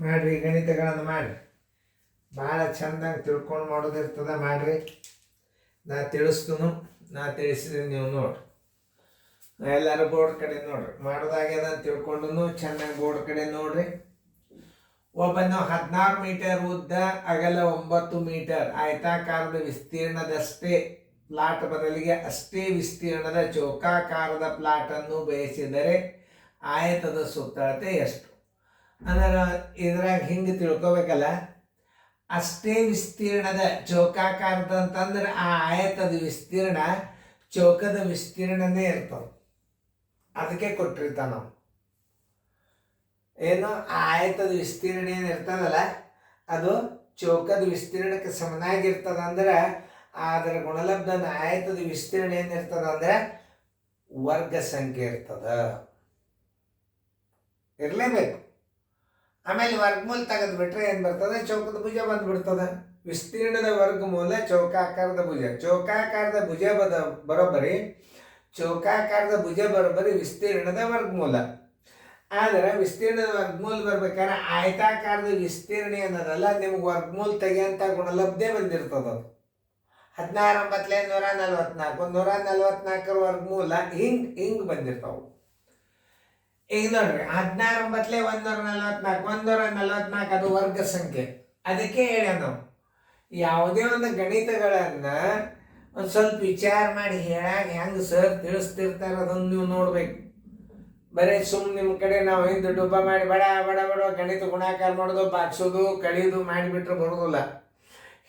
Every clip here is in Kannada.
ಮಾಡಿರಿ, ಗಣಿತಗಳನ್ನು ಮಾಡಿರಿ. ಭಾಳ ಚಂದಂಗೆ ತಿಳ್ಕೊಂಡು ಮಾಡೋದಿರ್ತದೆ, ಮಾಡಿರಿ. ನಾ ತಿಳಿಸ್ತನು, ನಾ ತಿಳಿಸಿದ್ರೆ ನೀವು ನೋಡ್ರಿ. ಎಲ್ಲರೂ ಬೋರ್ಡ್ ಕಡೆ ನೋಡ್ರಿ. ಮಾಡೋದಾಗ್ಯದ ಅಂತ ತಿಳ್ಕೊಂಡು ಚೆನ್ನಾಗಿ ಬೋರ್ಡ್ ಕಡೆ ನೋಡ್ರಿ. ಒಬ್ಬನು 16 ಮೀಟರ್ ಉದ್ದ, ಅಗಲ 9 ಮೀಟರ್, ಆಯತಾಕಾರದ ವಿಸ್ತೀರ್ಣದಷ್ಟೇ ಪ್ಲಾಟ್ ಬದಲಿಗೆ ಅಷ್ಟೇ ವಿಸ್ತೀರ್ಣದ ಚೌಕಾಕಾರದ ಪ್ಲಾಟ್ ಅನ್ನು ಬಯಸಿದರೆ ಆಯತದ ಸುತ್ತಳತೆ ಎಷ್ಟು? ಅಂದ್ರೆ ಇದ್ರಾಗ ಹಿಂಗೆ ತಿಳ್ಕೊಬೇಕಲ್ಲ, ಅಷ್ಟೇ ವಿಸ್ತೀರ್ಣದ ಚೌಕಾಕಾರದ ಅಂತಂದ್ರೆ ಆ ಆಯತದ ವಿಸ್ತೀರ್ಣ ಚೌಕದ ವಿಸ್ತೀರ್ಣನೇ ಇರ್ತದೆ. ಅದಕ್ಕೆ ಕೊಟ್ಟಿರ್ತಾವ ನಾವು ಏನು, ಆ ಆಯತದ ವಿಸ್ತೀರ್ಣ ಏನು ಇರ್ತದಲ್ಲ ಅದು ಚೌಕದ ವಿಸ್ತೀರ್ಣಕ್ಕೆ ಸಮನಾಗಿರ್ತದ. ಅಂದ್ರೆ ಅದರ ಗುಣಲಬ್ಧದ ಆಯತದ ವಿಸ್ತೀರ್ಣ ಏನಿರ್ತದ ಅಂದ್ರೆ ವರ್ಗ ಸಂಖ್ಯೆ ಇರ್ತದ, ಇರಲೇಬೇಕು. ಆಮೇಲೆ ವರ್ಗಮೂಲ ತೆಗೆದು ಬಿಟ್ರೆ ಏನು ಬರ್ತದೆ? ಚೌಕದ ಭುಜ ಬಂದ್ಬಿಡ್ತದ. ವಿಸ್ತೀರ್ಣದ ವರ್ಗಮೂಲ ಚೌಕಾಕಾರದ ಭುಜ. ಚೌಕಾಕಾರದ ಭುಜ ಬರೋಬ್ಬರಿ ಚೌಕಾಕಾರದ ಭುಜ ಬರೋಬ್ಬರಿ ವಿಸ್ತೀರ್ಣದ ವರ್ಗಮೂಲ. ಆದರೆ ವಿಸ್ತೀರ್ಣದ ವರ್ಗಮೂಲ ಬರ್ಬೇಕಾದ್ರೆ ಆಯತಾಕಾರದ ವಿಸ್ತೀರ್ಣ ಏನದಲ್ಲ ನಿಮ್ಗೆ ವರ್ಗಮೂಲ ತೆಗೆಯಂಥ ಗುಣಲಬ್ಧೆ ಬಂದಿರ್ತದ. 16 9 144, 144 ವರ್ಗಮೂಲ ಹಿಂಗೆ ಬಂದಿರ್ತಾವೆ. ಈಗ ನೋಡ್ರಿ, 16 9 144, 144 ಅದು ವರ್ಗ ಸಂಖ್ಯೆ. ಅದಕ್ಕೆ ಹೇಳ ನಾವು ಯಾವುದೇ ಒಂದು ಗಣಿತಗಳನ್ನು ಒಂದು ಸ್ವಲ್ಪ ವಿಚಾರ ಮಾಡಿ ಹೇಳಾಗ ಹೆಂಗೆ ಸರ್ ತಿಳಿಸ್ತಿರ್ತಾರೆ ಅದನ್ನು ನೀವು ನೋಡ್ಬೇಕು. ಬರೀ ಸುಮ್ಮನೆ ನಿಮ್ಮ ಕಡೆ ನಾವು ಹಿಂದೆ ಡುಬ್ಬ ಮಾಡಿ ಬಡ ಬಡ ಬಡ ಗಣಿತ ಗುಣಾಕಾರ ಮಾಡೋದು, ಬಾಗ್ಸೋದು, ಕಳಿಯೋದು ಮಾಡಿಬಿಟ್ರೆ ಬರೋದಿಲ್ಲ.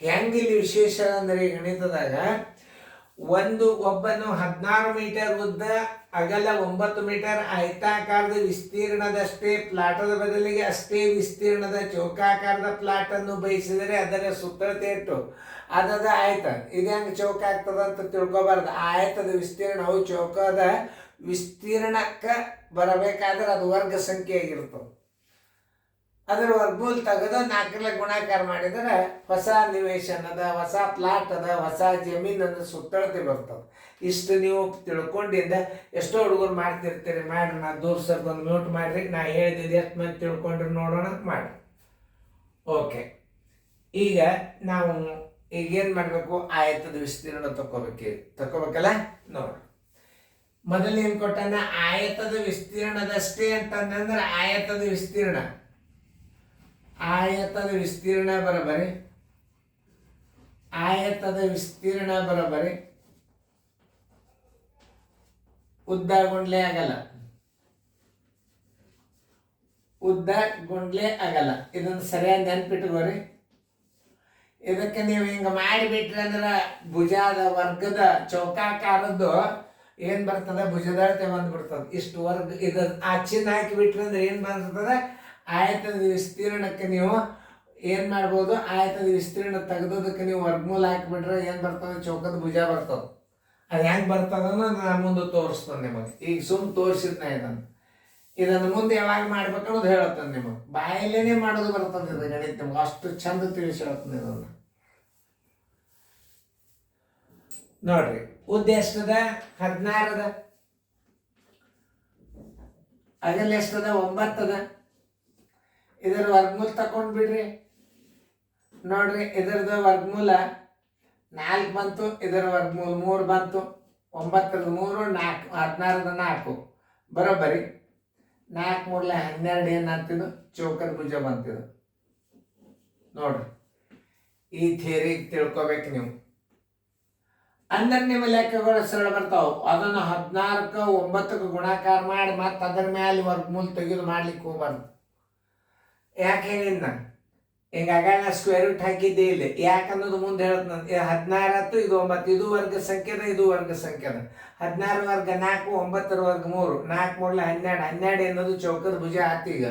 ಹೆಂಗೆ ಇಲ್ಲಿ ವಿಶೇಷ ಅಂದರೆ ಈ ಗಣಿತದಾಗ ಒಬ್ಬನು 16 ಮೀಟರ್ ಉದ್ದ, ಅಗಲ 9 ಮೀಟರ್, ಆಯತಾಕಾರದ ವಿಸ್ತೀರ್ಣದಷ್ಟೇ ಪ್ಲಾಟದ ಬದಲಿಗೆ ಅಷ್ಟೇ ವಿಸ್ತೀರ್ಣದ ಚೌಕಾಕಾರದ ಪ್ಲಾಟ್ ಅನ್ನು ಬಯಸಿದರೆ ಅದರ ಸುತ್ತಳತೆ ಎಷ್ಟು? ಅದದ ಆಯತ. ಇದು ಹೆಂಗೆ ಚೌಕ ಆಗ್ತದ ಅಂತ ತಿಳ್ಕೊಬಾರ್ದು. ಆಯತದ ವಿಸ್ತೀರ್ಣವು ಚೌಕದ ವಿಸ್ತೀರ್ಣಕ್ಕೆ ಬರಬೇಕಾದ್ರೆ ಅದು ವರ್ಗ ಸಂಖ್ಯೆ ಆಗಿರ್ತದೆ. ಅದರ ವರ್ಗಮೂಲ ತೆಗೆದು 4 ಗುಣಾಕಾರ ಮಾಡಿದರೆ ಹೊಸ ನಿವೇಶನ ಅದ, ಹೊಸ ಪ್ಲಾಟ್ ಅದ, ಹೊಸ ಜಮೀನು ಅದ, ಸುತ್ತಳತೆ ಬರ್ತದೆ. ಇಷ್ಟು ನೀವು ತಿಳ್ಕೊಂಡಿಂದ ಎಷ್ಟೋ ಹುಡುಗರು ಮಾಡ್ತಿರ್ತೀರಿ. ಮಾಡ್ರಿ, ನಾ ದೂರ ಸರ್ ಬಂದು ಮ್ಯೂಟ್ ಮಾಡ್ರಿ. ನಾ ಹೇಳಿದ್ದು ಎಷ್ಟು ಮಂದಿ ತಿಳ್ಕೊಂಡ್ರಿ ನೋಡೋಣ, ಮಾಡಿ. ಓಕೆ, ಈಗ ನಾವು ಈಗೇನು ಮಾಡಬೇಕು? ಆಯತದ ವಿಸ್ತೀರ್ಣ ತಗೋಬೇಕಲ್ಲ. ನೋಡಿ, ಮೊದಲು ಏನು ಕೊಟ್ಟಾನ? ಆಯತದ ವಿಸ್ತೀರ್ಣದಷ್ಟೇ ಅಂತಂದ್ರೆ ಆಯತದ ವಿಸ್ತೀರ್ಣ ಬರೋಬರಿ ಉದ್ದ ಗುಂಡ್ಲೆ ಆಗಲ್ಲ. ಇದನ್ನು ಸರಿಯಾಗಿ ನೆನ್ಪಿಟ್ಕೋರಿ. ಇದಕ್ಕೆ ನೀವು ಹಿಂಗೆ ಮಾಡಿಬಿಟ್ರಿ ಅಂದ್ರೆ ಭುಜದ ವರ್ಗದ ಚೌಕಾಕಾರದ್ದು ಏನು ಬರ್ತದೆ? ಭುಜದಳತೆ ಬಂದ್ಬಿಡ್ತದೆ. ಇಷ್ಟು ವರ್ಗ ಇದು ಆ ಚಿನ್ನ ಹಾಕಿಬಿಟ್ರಿ ಅಂದ್ರೆ ಏನು ಬಂದಿರ್ತದೆ? ಆಯತದ ವಿಸ್ತೀರ್ಣಕ್ಕೆ ನೀವು ಏನು ಮಾಡ್ಬೋದು? ಆಯತದ ವಿಸ್ತೀರ್ಣ ತೆಗೆದೋದಕ್ಕೆ ನೀವು ವರ್ಗಮೂಲ ಹಾಕಿಬಿಟ್ರೆ ಏನು ಬರ್ತದೆ? ಚೌಕದ ಭುಜ ಬರ್ತದೆ. ಅದು ಹೆಂಗೆ ಬರ್ತದೆ ಅನ್ನೋದು ನಾನು ಮುಂದೆ ತೋರಿಸ್ತೇನೆ ನಿಮಗೆ. ಈಗ ಸುಮ್ಮನೆ ತೋರಿಸಿದ್ನ ಇದನ್ನು ಮುಂದೆ ಯಾವಾಗ ಮಾಡ್ಬೇಕನ್ನೋದು ಹೇಳ್ತಾನೆ ನಿಮಗೆ. ಬಾಯಲ್ಲೇನೆ ಮಾಡೋದು ಬರ್ತದೆ ಇದು ಗಣಿತ. ನಿಮ್ಗೆ ಅಷ್ಟು ಚಂದ ತಿಳಿಸಿ ಹೇಳ್ತಾನೆ ಇದನ್ನು. ನೋಡ್ರಿ, ಉದ್ದ ಎಷ್ಟದ? 16 ಅದ. ಅಗಲ ಎಷ್ಟದ? 9 ಅದ. ಇದರ ವರ್ಗಮೂಲ ತಗೊಂಡು ಬಿಡ್ರಿ. ನೋಡ್ರಿ, ಇದರದ ವರ್ಗಮೂಲ 4 ಬಂತು, ಇದರ ವರ್ಗಮೂಲ 3 ಬಂತು. 9 3 4, 16 4 ಬರೋಬ್ಬರಿ 4 3 12 ಏನಾಗ್ತಿದ್ದು? ಚೌಕದ ಭುಜ ಬಂತಿದ್ದು. ನೋಡ್ರಿ, ಈ ಥಿಯರಿ ತಿಳ್ಕೊಬೇಕು ನೀವು. ಅಂದ್ರೆ ನಿಮ್ಮ ಲೆಕ್ಕಗಳು ಸರಳ ಬರ್ತಾವೆ. ಅದನ್ನು 16ಕ್ಕೆ 9ಕ್ಕೆ ಗುಣಾಕಾರ ಮಾಡಿ ಮತ್ತೆ ಅದರ ಮೇಲೆ ವರ್ಗಮೂಲ ತೆಗೆದು ಮಾಡ್ಲಿಕ್ಕೆ ಹೋಗ್ಬಾರ್ದು. ಯಾಕೆ ಹೇಳಿದ್ ನಾನು ಹಿಂಗಾಗ ನಾ ಸ್ಕ್ವೇರ್ ರೂಟ್ ಹಾಕಿದ್ದೇ ಇಲ್ಲ. ಯಾಕನ್ನೋದು ಮುಂದೆ ಹೇಳ್ತಾನೆ. 16 ಆಯ್ತು, ಇದು 9, ಇದು ವರ್ಗ ಸಂಖ್ಯೆದ, ಇದು ವರ್ಗ ಸಂಖ್ಯೆದ. 16 ವರ್ಗ 4, 9 ವರ್ಗ 3, 4 3 12, 12 ಅನ್ನೋದು ಚೌಕದ ಭುಜ ಆಯ್ತು. ಈಗ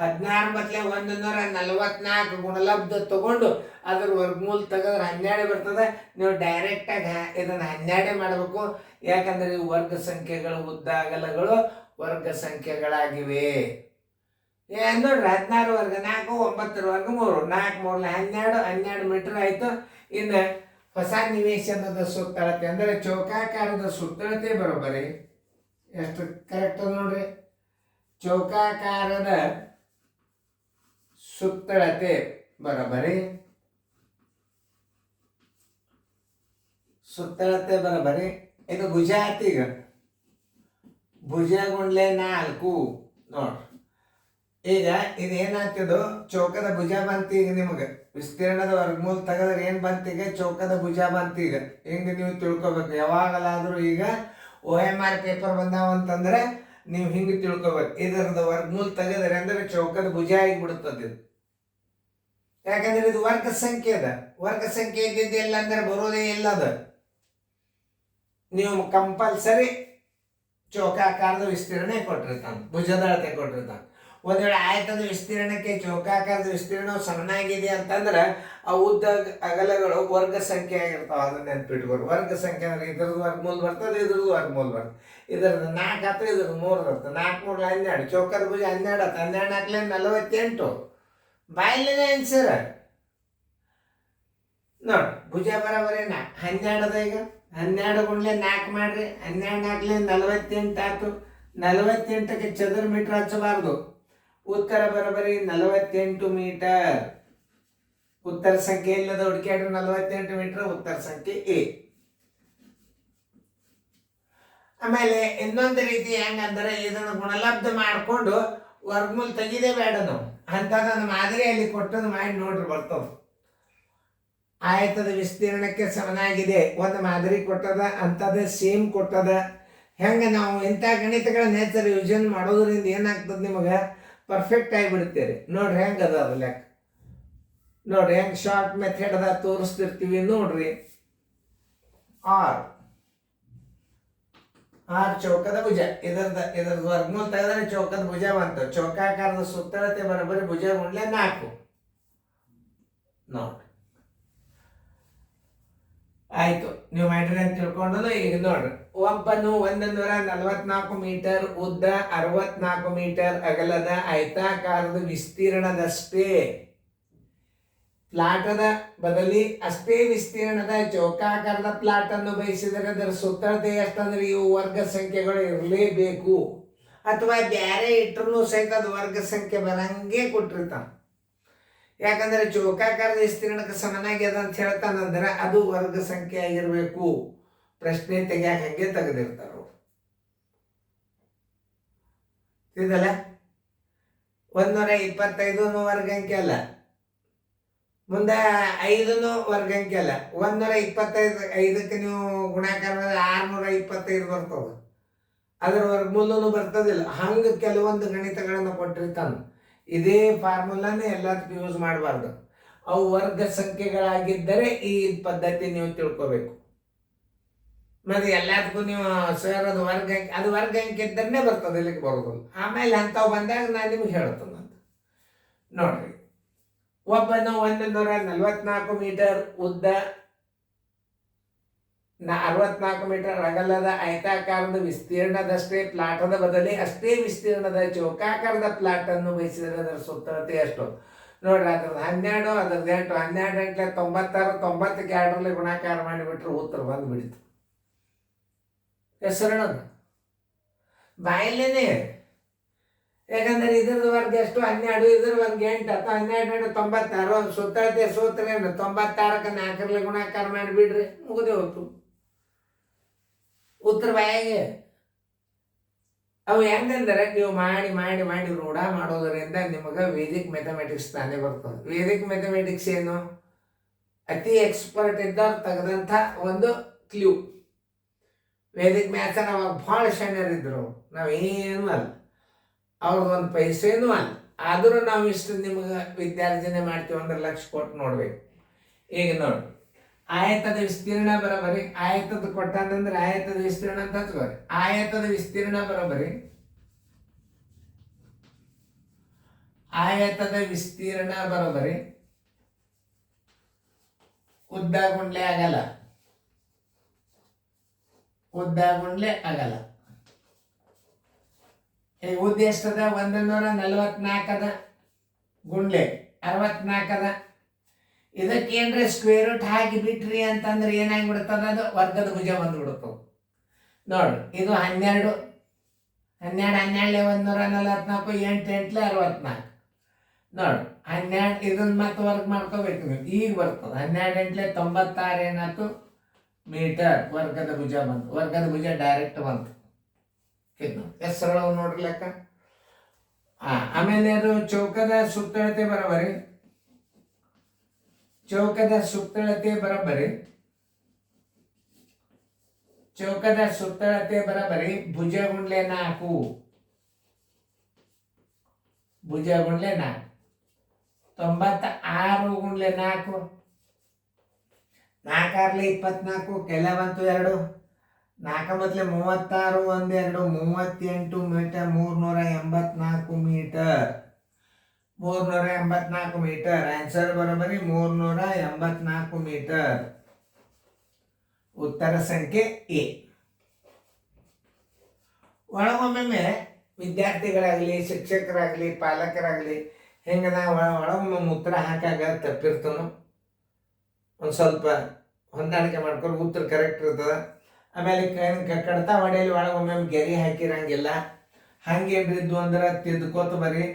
16 ಬದಲೇ 144 ಗುಣಲಬ್ಧ ತಗೊಂಡು ಅದ್ರ ವರ್ಗಮೂಲ ತೆಗೆದ್ರೆ 12 ಬರ್ತದೆ. ನೀವು ಡೈರೆಕ್ಟಾಗಿ ಇದನ್ನು 12 ಮಾಡಬೇಕು. ಯಾಕಂದ್ರೆ ಇವು ವರ್ಗ ಸಂಖ್ಯೆಗಳು, ಉದ್ದ ಅಗಲಗಳು ವರ್ಗ ಸಂಖ್ಯೆಗಳಾಗಿವೆ. ನೋಡ್ರಿ, 16 ವರ್ಗ 4, 9 ವರ್ಗ 3, 4 3 12, 12 ಮೀಟರ್ ಆಯ್ತು. ಇನ್ನು ಹೊಸ ನಿವೇಶನದ ಸುತ್ತಳತೆ ಅಂದರೆ ಚೌಕಾಕಾರದ ಸುತ್ತಳತೆ ಬರೋಬ್ಬರಿ ಎಷ್ಟು ಕರೆಕ್ಟ್ ನೋಡ್ರಿ? ಚೌಕಾಕಾರದ ಸುತ್ತಳತೆ ಬರೋಬ್ಬರಿ, ಸುತ್ತಳತೆ ಬರೋಬ್ಬರಿ. ಇದು ಭುಜ ಆಯ್ತು. ಈಗ ಭುಜ ಗುಂಡ್ಲೆ 4 ನೋಡ್ರಿ. ಈಗ ಇದೇನಾಗ್ತಿದ್ದು ಚೌಕದ ಭುಜ ಬಂತು. ಈಗ ನಿಮಗೆ ವಿಸ್ತೀರ್ಣದ ವರ್ಗಮೂಲ ತೆಗೆದ್ರೆ ಏನು ಬಂತು? ಈಗ ಚೌಕದ ಭುಜ ಬಂತು. ಈಗ ಹಿಂಗೆ ನೀವು ತಿಳ್ಕೊಬೇಕು. ಯಾವಾಗಲಾದರೂ ಈಗ OMR ಪೇಪರ್ ಬಂದಾವ ಅಂತಂದ್ರೆ ನೀವು ಹಿಂಗೆ ತಿಳ್ಕೊಬೇಕು. ಇದರದ ವರ್ಗಮೂಲ ತೆಗೆದ್ರೆ ಅಂದ್ರೆ ಚೌಕದ ಭುಜ ಆಗಿಬಿಡುತ್ತದೆ ಇದು. ಯಾಕಂದ್ರೆ ಇದು ವರ್ಗ ಸಂಖ್ಯೆ ಅದ. ವರ್ಗ ಸಂಖ್ಯೆ ಇದ್ದಿದ್ದು ಇಲ್ಲ ಅಂದ್ರೆ ಬರೋದೇ ಇಲ್ಲ ಅದು. ನೀವು ಕಂಪಲ್ಸರಿ ಚೌಕಾಕಾರದ ವಿಸ್ತೀರ್ಣ ಕೊಟ್ಟಿರ್ತಾನೆ, ಭುಜದ ಅಳತೆ ಕೊಟ್ಟಿರ್ತಾನೆ. ಒಂದ್ ವೇಳೆ ಆಯತದ ವಿಸ್ತೀರ್ಣಕ್ಕೆ ಚೌಕಾಕಾರದ ವಿಸ್ತೀರ್ಣ ಸಮನಾಗಿದೆ ಅಂತಂದ್ರೆ ಆ ಉದ್ದ ಅಗಲಗಳು ವರ್ಗ ಸಂಖ್ಯೆ ಆಗಿರ್ತಾವ. ಅದನ್ನ ನೆನ್ಪಿಟ್ಕೊರು. ವರ್ಗ ಸಂಖ್ಯೆ ಅಂದ್ರೆ ಇದ್ರದ್ದು ವರ್ಗಮೂಲ ಬರ್ತದೆ, ಇದ್ರದ್ದು ವರ್ಗಮೂಲ ಬರ್ತದೆ. ಇದ್ರದ್ದು 4 ಆಯ್ತು, ಇದ್ರದ್ದು 3 ಬರ್ತದೆ. 4 3 12. ಚೌಕದ ಭುಜ 12 ಆಯ್ತು. 12 4 48. ಬಾಯಿಲಿನ ಆನ್ಸರ್ ನೋಡಿ. ಭುಜ ಬರೋಬರಿ 12 ಅದ. ಈಗ 12 ಗುಂಡ್ಲೆ 4 ಮಾಡ್ರಿ. 12 4 48 ಆಯ್ತು. 48ಕ್ಕೆ ಚದರ ಮೀಟರ್ ಹಚ್ಚಬಾರ್ದು. ಉತ್ತರ ಬರೋಬರಿ 48 ಮೀಟರ್. ಉತ್ತರ ಸಂಖ್ಯೆ ಇಲ್ಲದ ಹುಡುಕ್ಯಾಡ್ರಿ. 48 ಮೀಟರ್ ಉತ್ತರ ಸಂಖ್ಯೆ ಎ. ಆಮೇಲೆ ಇನ್ನೊಂದು ರೀತಿ ಹೆಂಗಂದ್ರೆ ಇದನ್ನು ಗುಣಲಬ್ಧ ಮಾಡಿಕೊಂಡು ವರ್ಗಮೂಲ ತೆಗಿದೇ ಬೇಡ ನಾವು. ಅಂಥದ್ದೊಂದು ಮಾದರಿಯಲ್ಲಿ ಕೊಟ್ಟದ್ದು ಮಾಡಿ ನೋಡ್ರಿ ಬರ್ತವ. ಆಯತದ ವಿಸ್ತೀರ್ಣಕ್ಕೆ ಸಮನಾಗಿದೆ ಒಂದು ಮಾದರಿ ಕೊಟ್ಟದ, ಅಂಥದ್ದೇ ಸೇಮ್ ಕೊಟ್ಟದ. ಹೆಂಗೆ ನಾವು ಇಂಥ ಗಣಿತಗಳನ್ನ ಹೆಚ್ಚು ರಿವಿಷನ್ ಮಾಡೋದ್ರಿಂದ ಏನಾಗ್ತದೆ ನಿಮಗೆ ಪರ್ಫೆಕ್ಟ್ ಆಗಿಬಿಡ್ತೀರಿ. ನೋಡ್ರಿ ಹೆಂಗೆ ಅದ ಅದು ಲೆಕ್ಕ. ನೋಡ್ರಿ ಹೆಂಗೆ ಶಾರ್ಟ್ ಮೆಥಡ್ ಅದ ತೋರಿಸ್ತಿರ್ತೀವಿ ನೋಡ್ರಿ. ಆರ್ ಚೌಕದ ಭುಜ. ಇದರದ ವರ್ಗಮೂಲ ತೆಗೆದ್ರೆ ಚೌಕದ ಭುಜ ಬಂತು. ಚೌಕಾಕಾರದ ಸುತ್ತಳತೆ ಬರೋಬ್ಬರಿ ಭುಜ ಗುಂಡ್ಲೆ 4 ನೋಡ್ರಿ. ಆಯ್ತು, ನೀವು ಮಾಡ್ರಿ ಅಂತ ತಿಳ್ಕೊಂಡು ಈಗ ನೋಡ್ರಿ. ಒಬ್ಬನು 144 ಮೀಟರ್ ಉದ್ದ, 64 ಮೀಟರ್ ಅಗಲದ ಆಯತಾಕಾರದ ವಿಸ್ತೀರ್ಣದಷ್ಟೇ ಪ್ಲಾಟದ ಬದಲಿ ಅಷ್ಟೇ ವಿಸ್ತೀರ್ಣದ ಚೌಕಾಕಾರದ ಪ್ಲಾಟ್ ಅನ್ನು ಬಯಸಿದರೆ ಅದರ ಸುತ್ತಳತೆ ಎಷ್ಟಂದ್ರೆ ಇವು ವರ್ಗ ಸಂಖ್ಯೆಗಳು ಇರಲೇಬೇಕು. ಅಥವಾ ಬ್ಯಾರೆ ಇಟ್ಟರು ಸಹಿತ ಅದು ವರ್ಗ ಸಂಖ್ಯೆ ಬರಂಗೆ ಕೊಟ್ಟಿರ್ತಾನೆ. ಯಾಕಂದ್ರೆ ಚೌಕಾಕಾರದ ವಿಸ್ತೀರ್ಣಕ್ಕೆ ಸಮನಾಗಿ ಅದ ಅಂತ ಹೇಳ್ತಾನಂದ್ರೆ ಅದು ವರ್ಗ ಸಂಖ್ಯೆ ಆಗಿರ್ಬೇಕು. ಪ್ರಶ್ನೆ ತೆಗಿಯಾಕ ಹಂಗೆ ತೆಗೆದಿರ್ತಾರ ಅವ್ರು. ಇದಲ್ಲ 125 ವರ್ಗ ಅಂಕೆ ಅಲ್ಲ, ಮುಂದೆ 5 ವರ್ಗ ಅಂಕೆ ಅಲ್ಲ. 125 ನೀವು ಗುಣಾಕಾರ 625 ಬರ್ತದ. ಅದರ ವರ್ಗಮೂಲನೂ ಬರ್ತದಿಲ್ಲ. ಹಂಗೆ ಕೆಲವೊಂದು ಗಣಿತಗಳನ್ನು ಕೊಟ್ಟಿರ್ತಾನೆ. ಇದೇ ಫಾರ್ಮುಲಾನೇ ಎಲ್ಲದಕ್ಕೂ ಯೂಸ್ ಮಾಡಬಾರ್ದು. ಅವು ವರ್ಗ ಸಂಖ್ಯೆಗಳಾಗಿದ್ದರೆ ಈ ಪದ್ಧತಿ ನೀವು ತಿಳ್ಕೋಬೇಕು. ಮತ್ತೆ ಎಲ್ಲದಕ್ಕೂ ನೀವು ಸರ್ ಅದು ವರ್ಗ ಅಂಕೆ, ಅದು ವರ್ಗ ಅಂಕೆ ಇದ್ದನ್ನೇ ಬರ್ತದೆ, ಇಲ್ಲಿಗೆ ಬರೋದಿಲ್ಲ. ಆಮೇಲೆ ಅಂಥವು ಬಂದಾಗ ನಾನು ನಿಮ್ಗೆ ಹೇಳ್ತೇನೆ. ನೋಡ್ರಿ, ಒಬ್ಬನು 144 ಮೀಟರ್ ಉದ್ದ, 64 ಮೀಟರ್ ಅಗಲದ ಆಯತಾಕಾರದ ವಿಸ್ತೀರ್ಣದಷ್ಟೇ ಪ್ಲಾಟದ ಬದಲಿ ಅಷ್ಟೇ ವಿಸ್ತೀರ್ಣದ ಚೌಕಾಕಾರದ ಪ್ಲಾಟ್ ಅನ್ನು ಬಯಸಿದರೆ ಅದರ ಸುತ್ತಳತೆ ಎಷ್ಟು ನೋಡ್ರಿ. ಅದ್ರದ್ದು 12, ಅದ್ರದ್ದು 8. 12 8 96. 90ಕ್ಕೆ 2ರಲ್ಲಿ ಗುಣಾಕಾರ ಮಾಡಿಬಿಟ್ರೆ ಉತ್ತರ ಬಂದುಬಿಡ್ತು. ಹೆಸರಣದು ಬಾಯಲ್ಲೇನೆ. ಯಾಕಂದ್ರೆ ಇದ್ರದ್ದು ವರ್ಗ ಎಷ್ಟು 12, ಇದ್ರ ವರ್ಗ 8 ಅಥವಾ 12 96. ಸುತ್ತಳತೆ ಸೂತ್ರ ಏನು 96ಕ್ಕೆ 4ರಲ್ಲಿ ಗುಣಾಕಾರ ಮಾಡಿಬಿಡ್ರಿ, ಮುಗಿದೇ ಹೋಯ್ತು ಉತ್ತರ ಬಾಯಾಗೆ. ಅವು ಹೆಂಗಂದ್ರೆ ನೀವು ಮಾಡಿ ಮಾಡಿ ಮಾಡಿ ರೂಢ ಮಾಡೋದರಿಂದ ನಿಮಗೆ ವೇದಿಕ್ ಮ್ಯಾಥಮೆಟಿಕ್ಸ್ ತಾನೇ ಬರ್ತದೆ. ವೇದಿಕ್ ಮ್ಯಾಥಮೆಟಿಕ್ಸ್ ಏನು? ಅತಿ ಎಕ್ಸ್ಪರ್ಟ್ ಇದ್ದವ್ರು ತೆಗೆದಂಥ ಒಂದು ಕ್ಲೂ. ವೇದಿಕ್ ಮ್ಯಾಥ್ ನಾವು ಭಾಳ ಶಣ್ಯರಿದ್ರು, ನಾವೇನು ಅಲ್ಲ, ಅವ್ರದ್ದು ಒಂದು ಪೈಸೇನೂ ಅಲ್ಲ. ಆದರೂ ನಾವು ಇಷ್ಟು ನಿಮಗೆ ವಿದ್ಯಾರ್ಜನೆ ಮಾಡ್ತೀವಿ ಅಂದ್ರೆ ಲಕ್ಷ ಕೊಟ್ಟು ನೋಡ್ಬೇಕು. ಈಗ ನೋಡಿ, ಆಯತದ ವಿಸ್ತೀರ್ಣ ಬರೋಬರಿ, ಆಯತದ ಕೊಟ್ಟಾನಂದ್ರೆ ಆಯತದ ವಿಸ್ತೀರ್ಣ ಅಂತ ಹಚ್ಕೋರಿ. ಆಯತದ ವಿಸ್ತೀರ್ಣ ಬರೋಬರಿ, ಆಯತದ ವಿಸ್ತೀರ್ಣ ಬರೋಬರಿ ಉದ್ದ ಗುಂಡ್ಲೆ ಆಗಲ್ಲ, ಉದ್ದ ಗುಂಡ್ಲೆ ಆಗಲ್ಲ. ಈ ಉದ್ದ ಎಷ್ಟದ 144 ಅದ, ಗುಂಡ್ಲೆ 64 ಅದ. ಇದಕ್ಕೇನ್ರಿ ಸ್ಕ್ವೇರ್ ರೂಟ್ ಹಾಕಿ ಬಿಟ್ರಿ ಅಂತಂದ್ರೆ ಏನಾಗಿಬಿಡ್ತದ, ಅದು ವರ್ಗದ ಭುಜ ಬಂದ್ಬಿಡ್ತದೆ. ನೋಡ್ರಿ, ಇದು 12 12 12 144, 8 8 64. ನೋಡು 12 ಇದನ್ನ ಮತ್ತೆ ವರ್ಕ್ ಮಾಡ್ಕೋಬೇಕು ನೀವು. ಈಗ ಬರ್ತದೆ 12 ಎಂಟ್ಲೆ 96 ಏನಾಯ್ತು ಮೀಟರ್ ವರ್ಗದ ಭುಜ ಬಂತು. ವರ್ಗದ ಭುಜ ಡೈರೆಕ್ಟ್ ಬಂತು. ಹೆಸರೊಳಗೆ ನೋಡ್ರಿ ಲೆಕ್ಕ. ಆಮೇಲೆ ಅದು ಚೌಕದ ಸುತ್ತಳತೆ ಬರೋಬರಿ. ಚೌಕದ ಸುತ್ತಳತೆ ಬರೋಬರಿ. ಚೌಕದ ಸುತ್ತಳತೆ ಬರೋಬರಿ ಭುಜ ಗುಂಡ್ಲೆ 4. ಭುಜ ಗುಂಡ್ಲೆ 4. 96 ಗುಂಡ್ಲೆ 4. 4 24 ಕೆಲ ಬಂತು 2. 4 ಬದಲೆ 36 1 2 38 ಮೀಟರ್ 384 ಮೀಟರ್. 384 ಮೀಟರ್. ಆನ್ಸರ್ ಬರೋಬರಿ 384 ಮೀಟರ್. ಉತ್ತರ ಸಂಖ್ಯೆ ಎ. ಒಳಗೊಮ್ಮೆ ವಿದ್ಯಾರ್ಥಿಗಳಾಗಲಿ ಶಿಕ್ಷಕರಾಗಲಿ ಪಾಲಕರಾಗಲಿ ಹೆಂಗೆ ನಾವು ಒಳಗೊಮ್ಮೆ ಉತ್ತರ ಹಾಕಾಗ ತಪ್ಪಿರ್ತನು. ಒಂದು ಸ್ವಲ್ಪ ಹೊಂದಾಣಿಕೆ ಮಾಡ್ಕೊಂಡು ಉತ್ತರ ಕರೆಕ್ಟ್ ಇರ್ತದೆ. ಆಮೇಲೆ ಕಡ್ತಾ ಹೊಡೆಯಲ್ಲಿ ಒಳಗೊಮ್ಮೆ ಗೆರೆ ಹಾಕಿರಂಗಿಲ್ಲ. ಹಂಗೇನ್ರಿದ್ದು ಅಂದ್ರೆ ತಿದ್ಕೋತ ಬರೀ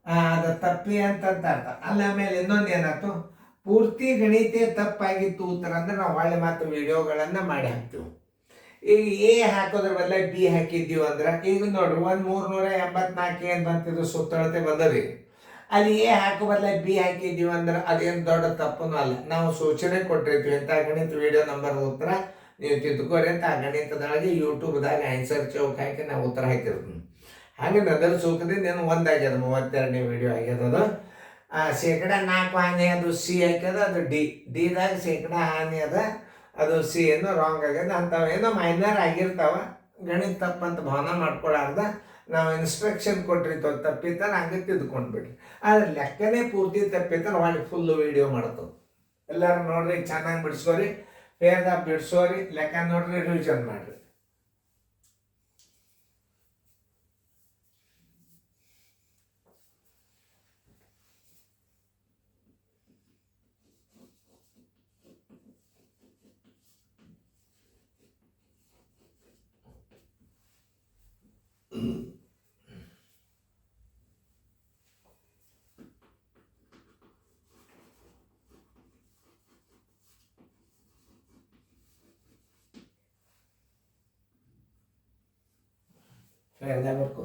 ಅದು ತಪ್ಪಿ ಅಂತ ಅರ್ಥ ಅಲ್ಲ. ಆಮೇಲೆ ಇನ್ನೊಂದು ಏನಾಯ್ತು, ಪೂರ್ತಿ ಗಣಿತ ತಪ್ಪಾಗಿತ್ತು ಉತ್ತರ ಅಂದ್ರೆ ನಾವು ಒಳ್ಳೆ ಮಾತು ವಿಡಿಯೋಗಳನ್ನು ಮಾಡಿ ಹಾಕ್ತೀವಿ. ಈಗ ಎ ಹಾಕೋದ್ರ ಬದಲ ಬಿ ಹಾಕಿದ್ದೀವಿ ಅಂದ್ರೆ ಈಗ ನೋಡ್ರಿ 384 ಏನು ಬಂತಿದ್ದು ಸುತ್ತಳತೆ ಬಂದರಿ. ಅಲ್ಲಿ ಎ ಹಾಕೋ ಬದಲ ಬಿ ಹಾಕಿದ್ದೀವಿ ಅಂದ್ರೆ ಅದೇನು ದೊಡ್ಡ ತಪ್ಪನೂ ಅಲ್ಲ. ನಾವು ಸೂಚನೆ ಕೊಟ್ಟಿರ್ತೀವಿ ಇಂಥ ಗಣಿತ ವಿಡಿಯೋ ನಂಬರ್ ಉತ್ತರ ನೀವು ತಿದ್ಕೋರಿ ಅಂತ. ಆ ಗಣಿತದೊಳಗೆ ಯೂಟ್ಯೂಬ್ದಾಗ ಆನ್ಸರ್ ಚೌಕ್ ಹಾಕಿ ನಾವು ಉತ್ತರ ಹಾಕಿರ್ತೀನಿ. ಹಾಗೆ ಅದರ ಸೂಕದಿಂದ ಏನು ಒಂದಾಗ್ಯದ 32ನೇ ವಿಡಿಯೋ ಆಗ್ಯದ. ಶೇಕಡ 4 ಹಾನಿ ಅದು ಸಿ ಹಾಕ್ಯದ, ಅದು ಡಿದಾಗ ಶೇಕಡ ಹಾನಿ ಅದ, ಅದು ಸಿ ಏನೋ ರಾಂಗ್ ಆಗ್ಯದ. ಅಂಥವೇನೋ ಮೈನರ್ ಆಗಿರ್ತಾವ. ಗಣಿತ ತಪ್ಪಂತ ಭಾವನೆ ಮಾಡ್ಕೊಳಾರ್ದ ನಾವು ಇನ್ಸ್ಟ್ರಕ್ಷನ್ ಕೊಟ್ಟಿರ್ತೀವಿ. ತಪ್ಪಿತ್ತಾರ ಹಂಗೆ ತಿದ್ಕೊಂಡ್ಬಿಡ್ರಿ. ಆದ್ರೆ ಲೆಕ್ಕನೇ ಪೂರ್ತಿ ತಪ್ಪಿತ್ತಾರ ಒಳ್ಳೆ ಫುಲ್ಲು ವಿಡಿಯೋ ಮಾಡ್ತವೆ. ಎಲ್ಲರೂ ನೋಡ್ರಿ, ಚೆನ್ನಾಗಿ ಬಿಡಿಸ್ಕೋರಿ, ಫೇರ್ದಾಗ ಬಿಡಿಸೋರಿ, ಲೆಕ್ಕ ನೋಡ್ರಿ, ರಿವಿಷನ್ ಮಾಡಿರಿ. ಫೇರ್ದಾಗ ಬರ್ಕೋ.